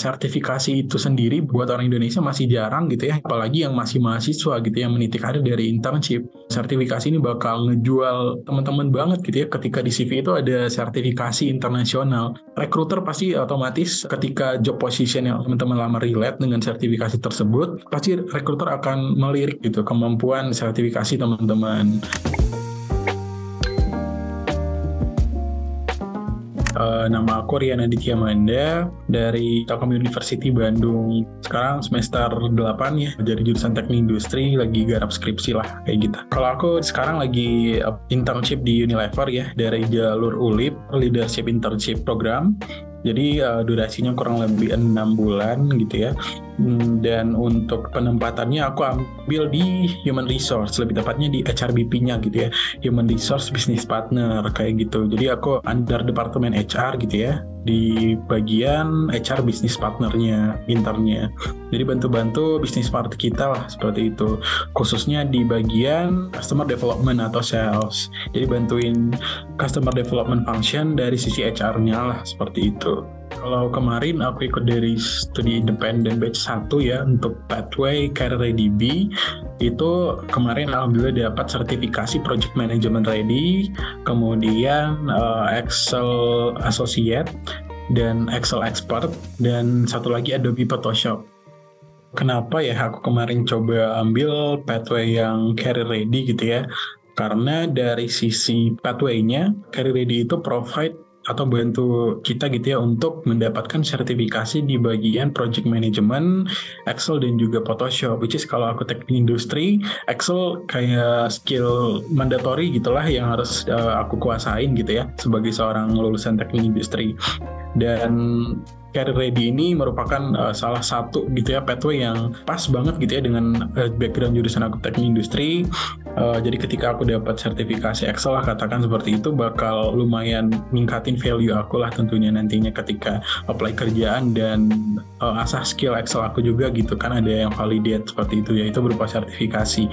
sertifikasi itu sendiri buat orang Indonesia masih jarang gitu ya, apalagi yang masih mahasiswa gitu yang meniti karir dari internship. Sertifikasi ini bakal ngejual teman-teman banget gitu ya, ketika di CV itu ada sertifikasi internasional. Recruiter pasti otomatis ketika job position yang teman-teman lamar relate dengan sertifikasi tersebut, pasti recruiter akan melirik gitu kemampuan sertifikasi teman-teman. Nama aku Rian Aditya Manda dari Telkom University Bandung. Sekarang semester 8 ya, jadi jurusan teknik industri, lagi garap skripsi lah kayak gitu. Kalau aku sekarang lagi internship di Unilever ya, dari jalur ULIP, Leadership Internship Program. Jadi durasinya kurang lebih 6 bulan gitu ya. Dan untuk penempatannya aku ambil di Human Resource, lebih tepatnya di HRBP-nya gitu ya, Human Resource Business Partner kayak gitu. Jadi aku under departemen HR gitu ya, di bagian HR Business Partner-nya, internnya. Jadi bantu-bantu bisnis partner kita lah, seperti itu. Khususnya di bagian Customer Development atau Sales. Jadi bantuin Customer Development Function dari sisi HR-nya lah, seperti itu. Kalau kemarin aku ikut dari studi independen batch 1 ya, untuk Pathway Career Ready B. Itu kemarin alhamdulillah dapat sertifikasi Project Management Ready, kemudian Excel Associate, dan Excel Expert, dan satu lagi Adobe Photoshop. Kenapa ya aku kemarin coba ambil Pathway yang Career Ready gitu ya? Karena dari sisi Pathway-nya, Career Ready itu provide atau bantu kita gitu ya untuk mendapatkan sertifikasi di bagian project management, Excel dan juga Photoshop. Which is kalau aku teknik industri, Excel kayak skill mandatory gitulah yang harus aku kuasain gitu ya sebagai seorang lulusan teknik industri. Dan Career Ready ini merupakan salah satu gitu ya pathway yang pas banget gitu ya dengan background jurusan aku teknik industri. Jadi ketika aku dapat sertifikasi Excel lah katakan seperti itu, bakal lumayan ningkatin value aku lah tentunya nantinya ketika apply kerjaan, dan asah skill Excel aku juga gitu kan, ada yang validate seperti itu ya, itu berupa sertifikasi.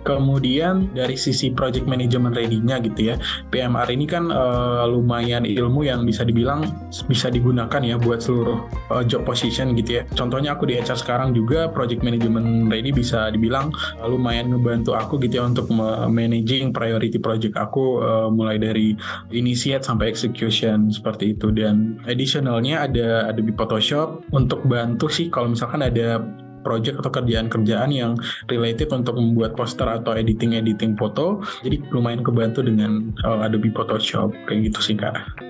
Kemudian dari sisi project management ready-nya gitu ya, PMR ini kan lumayan ilmu yang bisa dibilang bisa digunakan ya buat seluruh job position gitu ya. Contohnya aku di HR sekarang juga project management ready bisa dibilang lumayan ngebantu aku gitu ya untuk managing priority project aku, mulai dari initiate sampai execution seperti itu. Dan additionalnya ada Adobe Photoshop untuk bantu sih kalau misalkan ada project atau kerjaan-kerjaan yang related untuk membuat poster atau editing foto, jadi lumayan kebantu dengan Adobe Photoshop kayak gitu sih Kak.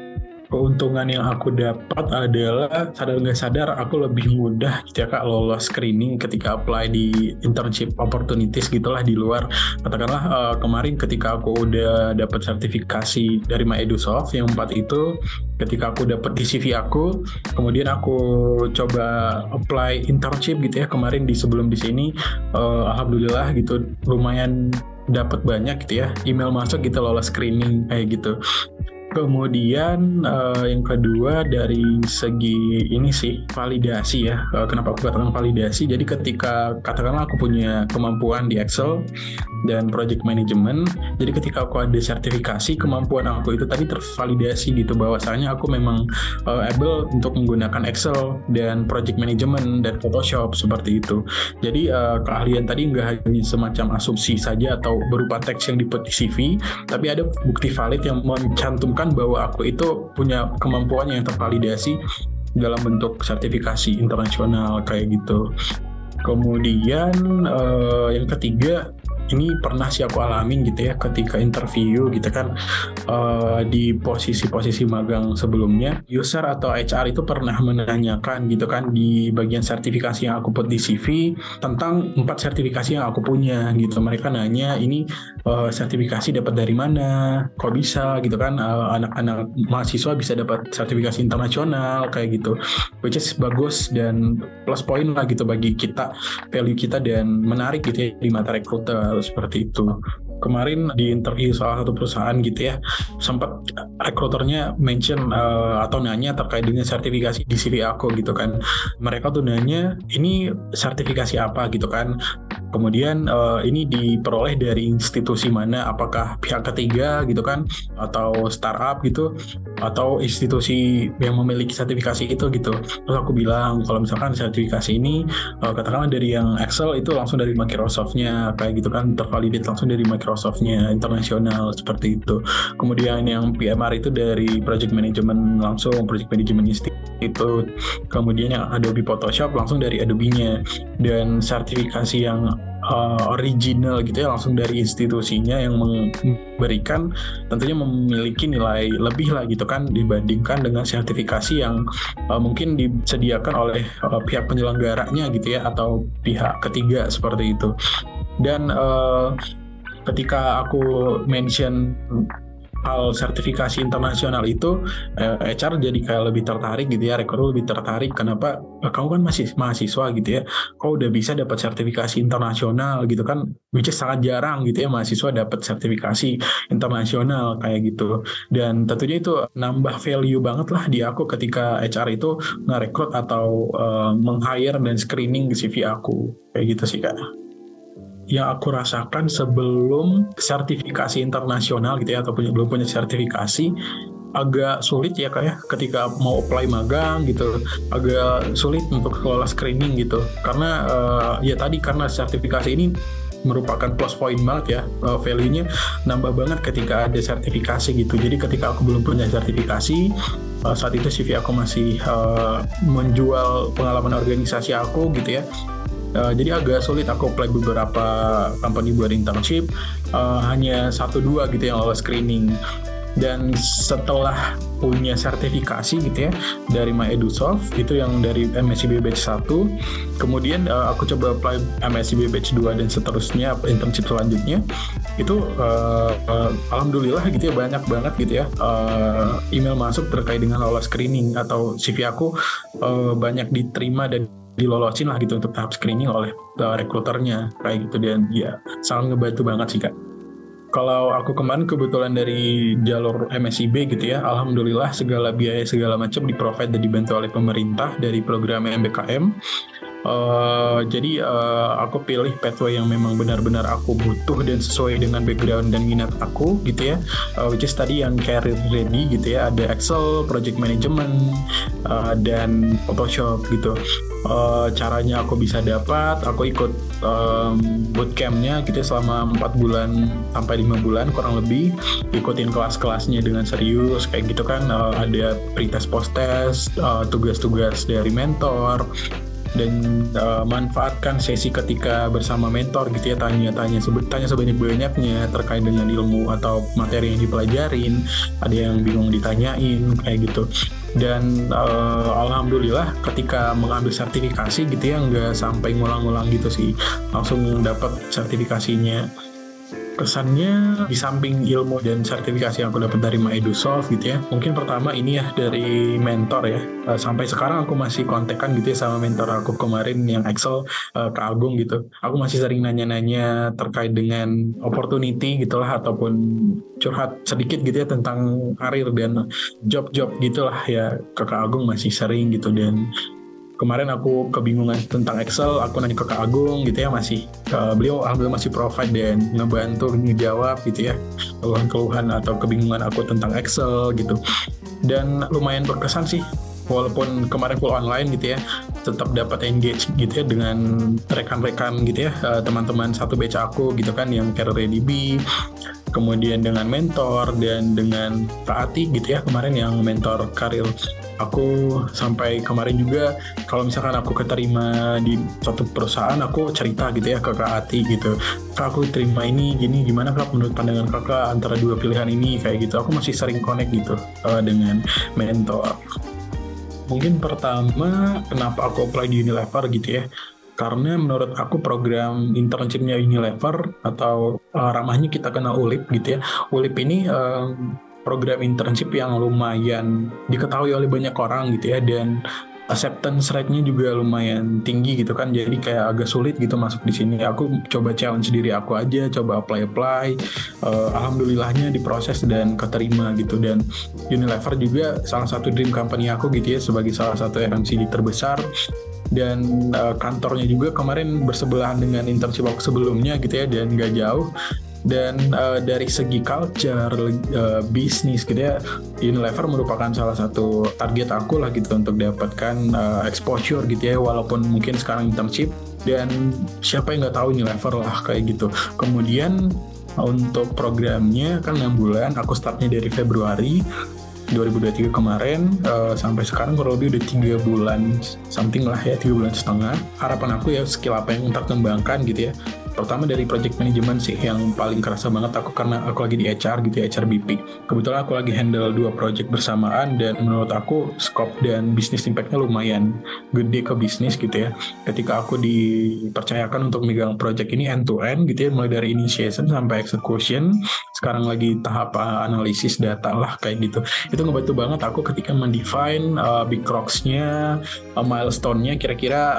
Keuntungan yang aku dapat adalah sadar nggak sadar aku lebih mudah gitu ya Kak lolos screening ketika apply di internship opportunities gitulah di luar. Katakanlah kemarin ketika aku udah dapat sertifikasi dari MyEdusoft yang 4 itu, ketika aku dapat di CV aku, kemudian aku coba apply internship gitu ya kemarin sebelum di sini, alhamdulillah gitu lumayan dapat banyak gitu ya email masuk gitu lolos screening kayak gitu. Kemudian yang kedua dari segi ini sih validasi ya. Kenapa aku katakan validasi? Jadi ketika katakanlah aku punya kemampuan di Excel dan project management, jadi ketika aku ada sertifikasi, kemampuan aku itu tadi tervalidasi gitu bahwasanya aku memang able untuk menggunakan Excel dan project management dan Photoshop seperti itu. Jadi keahlian tadi nggak hanya semacam asumsi saja atau berupa teks yang di CV, tapi ada bukti valid yang mencantumkan bahwa aku itu punya kemampuan yang tervalidasi dalam bentuk sertifikasi internasional kayak gitu. Kemudian yang ketiga, ini pernah sih aku alamin gitu ya ketika interview gitu kan, di posisi-posisi magang sebelumnya, user atau HR itu pernah menanyakan gitu kan di bagian sertifikasi yang aku put di CV tentang 4 sertifikasi yang aku punya gitu. Mereka nanya ini sertifikasi dapat dari mana, kok bisa gitu kan, anak-anak mahasiswa bisa dapat sertifikasi internasional kayak gitu, which is bagus dan plus point lah gitu bagi kita, value kita dan menarik gitu ya di mata recruiter seperti itu. Kemarin di interview salah satu perusahaan gitu ya, sempat rekruternya mention atau nanya terkait dengan sertifikasi di CV aku gitu kan. Mereka tuh nanya ini sertifikasi apa gitu kan. Kemudian ini diperoleh dari institusi mana, apakah pihak ketiga gitu kan, atau startup gitu, atau institusi yang memiliki sertifikasi itu gitu. Terus aku bilang kalau misalkan sertifikasi ini katakanlah dari yang Excel itu langsung dari Microsoft-nya kayak gitu kan, tervalidate langsung dari Microsoft-nya internasional seperti itu. Kemudian yang PMR itu dari Project Management langsung, Project Management Institute. Kemudian yang Adobe Photoshop langsung dari Adobe-nya. Dan sertifikasi yang original gitu ya langsung dari institusinya yang memberikan tentunya memiliki nilai lebih lah gitu kan dibandingkan dengan sertifikasi yang mungkin disediakan oleh pihak penyelenggaranya gitu ya atau pihak ketiga seperti itu. Dan ketika aku mention hal sertifikasi internasional itu, HR jadi kayak lebih tertarik gitu ya, rekruter lebih tertarik. Kenapa? Kamu kan masih mahasiswa gitu ya, kau udah bisa dapat sertifikasi internasional gitu kan, which is sangat jarang gitu ya mahasiswa dapat sertifikasi internasional kayak gitu. Dan tentunya itu nambah value banget lah di aku ketika HR itu ngerekrut atau meng-hire dan screening CV aku kayak gitu sih Kak. Yang aku rasakan sebelum sertifikasi internasional gitu ya, atau belum punya sertifikasi, agak sulit ya Kak ya, ketika mau apply magang gitu, agak sulit untuk lolos screening gitu, karena ya tadi karena sertifikasi ini merupakan plus point banget ya, value-nya nambah banget ketika ada sertifikasi gitu. Jadi ketika aku belum punya sertifikasi, saat itu CV aku masih menjual pengalaman organisasi aku gitu ya. Jadi agak sulit aku apply beberapa company buat internship, hanya 1-2 gitu yang lolos screening. Dan setelah punya sertifikasi gitu ya dari MyEdusoft itu yang dari MSIB Batch 1, kemudian aku coba apply MSIB Batch 2 dan seterusnya internship selanjutnya itu alhamdulillah gitu ya banyak banget gitu ya email masuk terkait dengan lolos screening atau CV aku banyak diterima dan dilolosin lah gitu untuk tahap screening oleh rekruternya kayak gitu. Dan ya sangat ngebantu banget sih Kak. Kalau aku kemarin kebetulan dari jalur MSIB gitu ya, alhamdulillah segala biaya segala macam di-provide dan dibantu oleh pemerintah dari program MBKM. Jadi aku pilih pathway yang memang benar-benar aku butuh dan sesuai dengan background dan minat aku gitu ya, which is tadi yang career ready gitu ya, ada Excel, Project Management, dan Photoshop gitu. Caranya aku bisa dapat, aku ikut bootcampnya gitu ya, selama 4 bulan sampai 5 bulan kurang lebih, ikutin kelas-kelasnya dengan serius kayak gitu kan, ada pretest post-test, tugas-tugas dari mentor, dan manfaatkan sesi ketika bersama mentor gitu ya, tanya sebanyak-banyaknya terkait dengan ilmu atau materi yang dipelajarin, ada yang bingung ditanyain kayak gitu. Dan alhamdulillah ketika mengambil sertifikasi gitu ya nggak sampai ngulang-ngulang gitu sih, langsung dapat sertifikasinya. Kesannya di samping ilmu dan sertifikasi yang aku dapat dari MyEdusoft gitu ya, mungkin pertama ini ya dari mentor ya, sampai sekarang aku masih kontekan gitu ya sama mentor aku kemarin yang Excel, Kak Agung gitu. Aku masih sering nanya-nanya terkait dengan opportunity gitulah, ataupun curhat sedikit gitu ya tentang karir dan job-job gitulah ya, ke Kak Agung masih sering gitu. Dan kemarin aku kebingungan tentang Excel, aku nanya ke Kak Agung gitu ya, masih beliau alhamdulillah masih provide dan ngebantu ngejawab gitu ya keluhan-keluhan atau kebingungan aku tentang Excel gitu. Dan lumayan berkesan sih, walaupun kemarin full online gitu ya, tetap dapat engage gitu ya dengan rekan-rekan gitu ya, teman-teman satu batch aku gitu kan yang career ready B, kemudian dengan mentor dan dengan Kak Ati gitu ya kemarin yang mentor karir aku. Sampai kemarin juga kalau misalkan aku keterima di suatu perusahaan, aku cerita gitu ya ke Kak Ati gitu, Kak aku terima ini gini, gimana Kak menurut pandangan Kakak antara dua pilihan ini kayak gitu. Aku masih sering connect gitu dengan mentor. Mungkin pertama kenapa aku apply di Unilever gitu ya, karena menurut aku program internshipnya Unilever atau ramahnya kita kenal ULIP gitu ya. ULIP ini program internship yang lumayan diketahui oleh banyak orang gitu ya, dan acceptance rate-nya juga lumayan tinggi gitu kan. Jadi kayak agak sulit gitu masuk di sini. Aku coba challenge diri aku aja, coba apply. Alhamdulillahnya diproses dan keterima gitu. Dan Unilever juga salah satu dream company aku gitu ya, sebagai salah satu FMCG terbesar. dan kantornya juga kemarin bersebelahan dengan internship aku sebelumnya gitu ya, dan gak jauh. Dan dari segi culture, bisnis gitu ya, Unilever merupakan salah satu target aku lah gitu untuk dapatkan exposure gitu ya, walaupun mungkin sekarang internship, dan siapa yang nggak tahu Unilever lah kayak gitu. Kemudian untuk programnya kan 6 bulan, aku startnya dari Februari 2023 kemarin sampai sekarang kurang lebih udah 3 bulan something lah ya, 3 bulan setengah. Harapan aku ya skill apa yang terkembangkan gitu ya, pertama dari project management sih yang paling kerasa banget aku, karena aku lagi di HR gitu ya, HRBP. Kebetulan aku lagi handle 2 project bersamaan, dan menurut aku scope dan business impact-nya lumayan gede ke bisnis gitu ya. Ketika aku dipercayakan untuk megang project ini end to end gitu ya, mulai dari initiation sampai execution, sekarang lagi tahap analisis data lah kayak gitu. Itu ngebantu banget aku ketika mendefine big rocks-nya, milestone-nya, kira-kira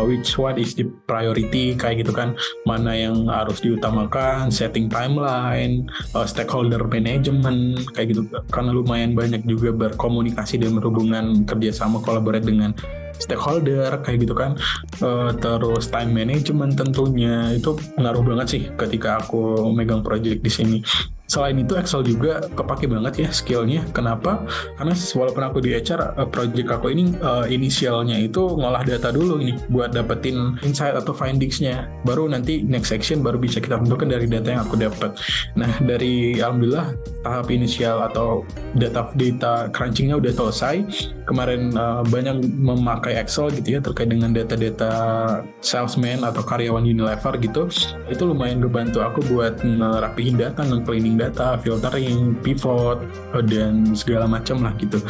which one is the priority kayak gitu kan, mana yang harus diutamakan, setting timeline, stakeholder management kayak gitu, karena lumayan banyak juga berkomunikasi dan berhubungan kerjasama collaborate dengan stakeholder kayak gitu kan. Terus time management tentunya itu pengaruh banget sih ketika aku megang project di sini. Selain itu Excel juga kepake banget ya skillnya. Kenapa? Karena walaupun aku di HR, project aku ini inisialnya itu ngolah data dulu ini buat dapetin insight atau findingsnya. Baru nanti next section baru bisa kita tentukan dari data yang aku dapat. Nah dari alhamdulillah tahap inisial atau data crunchingnya udah selesai. Kemarin banyak memakai Excel gitu ya terkait dengan data-data salesman atau karyawan Unilever gitu. Itu lumayan ngebantu aku buat ngerapihin data, nge-cleaning data, filtering, pivot, dan segala macam lah gitu.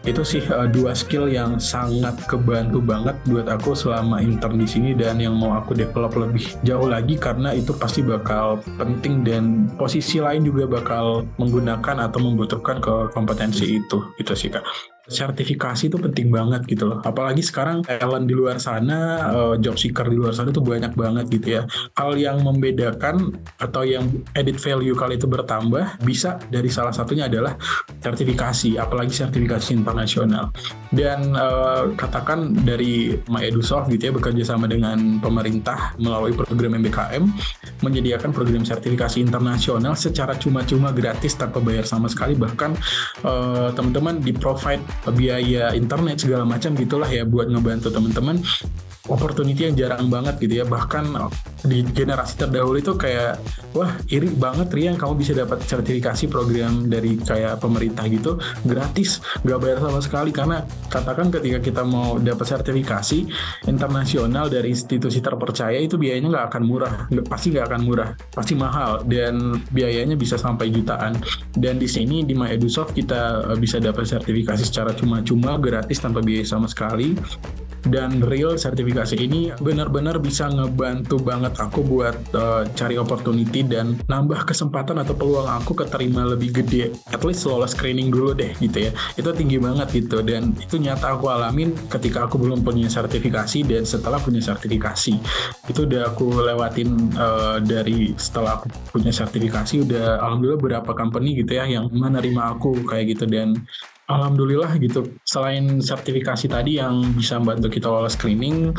Itu sih 2 skill yang sangat kebantu banget buat aku selama intern di sini, dan yang mau aku develop lebih jauh lagi karena itu pasti bakal penting, dan posisi lain juga bakal menggunakan atau membutuhkan ke kompetensi itu. Itu sih Kak. Sertifikasi itu penting banget gitu loh. Apalagi sekarang talent di luar sana, job seeker di luar sana itu banyak banget gitu ya. Hal yang membedakan atau yang added value kali itu bertambah bisa dari salah satunya adalah sertifikasi, apalagi sertifikasi internasional. Dan katakan dari MyEdusoft gitu ya, bekerja sama dengan pemerintah melalui program MBKM menyediakan program sertifikasi internasional secara cuma-cuma gratis tanpa bayar sama sekali. Bahkan teman-teman di provide biaya internet segala macam gitulah ya buat ngebantu teman-teman. Opportunity yang jarang banget gitu ya, bahkan di generasi terdahulu itu kayak wah iri banget Rian kamu bisa dapat sertifikasi program dari kayak pemerintah gitu gratis, gak bayar sama sekali. Karena katakan ketika kita mau dapat sertifikasi internasional dari institusi terpercaya itu biayanya nggak akan murah, pasti nggak akan murah, pasti mahal, dan biayanya bisa sampai jutaan. Dan di sini di MyEdusoft kita bisa dapat sertifikasi secara cuma-cuma gratis tanpa biaya sama sekali. Dan real sertifikasi ini benar-benar bisa ngebantu banget aku buat cari opportunity dan nambah kesempatan atau peluang aku keterima lebih gede. At least lolos screening dulu deh gitu ya. Itu tinggi banget gitu, dan itu nyata aku alamin ketika aku belum punya sertifikasi dan setelah punya sertifikasi. Itu udah aku lewatin dari setelah aku punya sertifikasi udah alhamdulillah beberapa company gitu ya yang menerima aku kayak gitu. Dan alhamdulillah gitu, selain sertifikasi tadi yang bisa membantu kita lolos screening,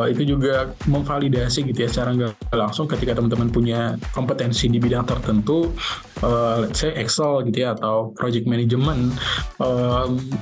itu juga memvalidasi gitu ya secara nggak langsung ketika teman-teman punya kompetensi di bidang tertentu, let's say Excel gitu ya atau project management,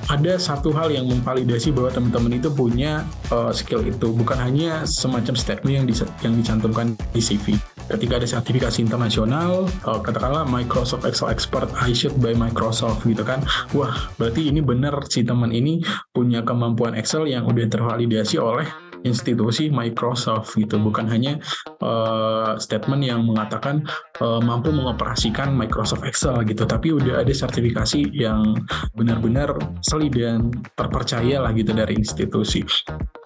ada satu hal yang memvalidasi bahwa teman-teman itu punya skill itu, bukan hanya semacam statement yang dicantumkan di CV. Ketika ada sertifikasi internasional, katakanlah Microsoft Excel Expert issued by Microsoft gitu kan, wah berarti ini benar si teman ini punya kemampuan Excel yang udah tervalidasi oleh institusi Microsoft gitu, bukan hanya statement yang mengatakan mampu mengoperasikan Microsoft Excel gitu, tapi udah ada sertifikasi yang benar-benar asli dan terpercaya lah gitu dari institusi.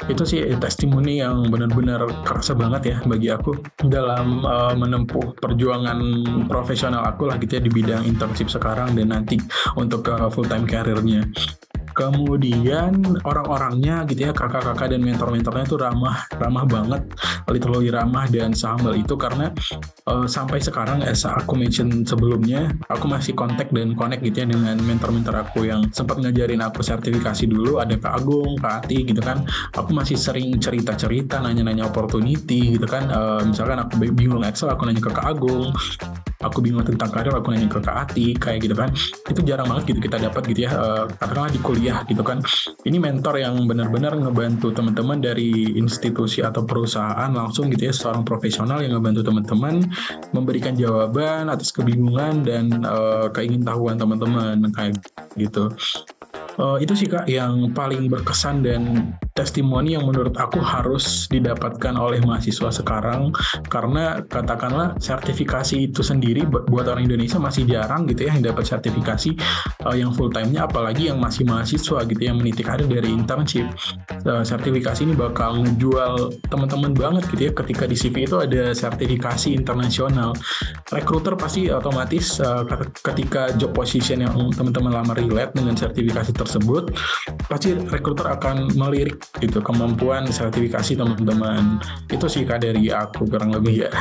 Itu sih testimoni yang benar-benar kerasa banget ya bagi aku dalam menempuh perjuangan profesional aku lah gitu ya di bidang internship sekarang dan nanti untuk full time career-nya. Kemudian orang-orangnya gitu ya, kakak-kakak dan mentor-mentornya tuh ramah banget, literally ramah dan sehumble itu, karena sampai sekarang aku mention sebelumnya, aku masih kontak dan connect gitu ya dengan mentor-mentor aku yang sempat ngajarin aku sertifikasi dulu, ada Kak Agung, Kak Ati gitu kan. Aku masih sering cerita-cerita, nanya-nanya opportunity gitu kan. Misalkan aku bingung Excel, aku nanya ke Kak Agung. Aku bingung tentang karir, aku nanya ke Kak Ati, kayak gitu kan. Itu jarang banget gitu kita dapat gitu ya, katakanlah di kuliah gitu kan. Ini mentor yang benar-benar ngebantu teman-teman dari institusi atau perusahaan langsung gitu ya, seorang profesional yang ngebantu teman-teman memberikan jawaban atas kebingungan dan keingintahuan teman-teman kayak gitu. Itu sih Kak yang paling berkesan dan testimoni yang menurut aku harus didapatkan oleh mahasiswa sekarang, karena katakanlah sertifikasi itu sendiri buat orang Indonesia masih jarang gitu ya yang dapat sertifikasi yang full time-nya, apalagi yang masih mahasiswa gitu yang meniti karir dari internship. Sertifikasi ini bakal ngejual teman-teman banget gitu ya, ketika di CV itu ada sertifikasi internasional. Rekruter pasti otomatis ketika job position yang teman-teman lamar relate dengan sertifikasi tersebut, pasti rekruter akan melirik gitu kemampuan sertifikasi teman-teman. Itu sih Kak dari aku kurang lebih ya.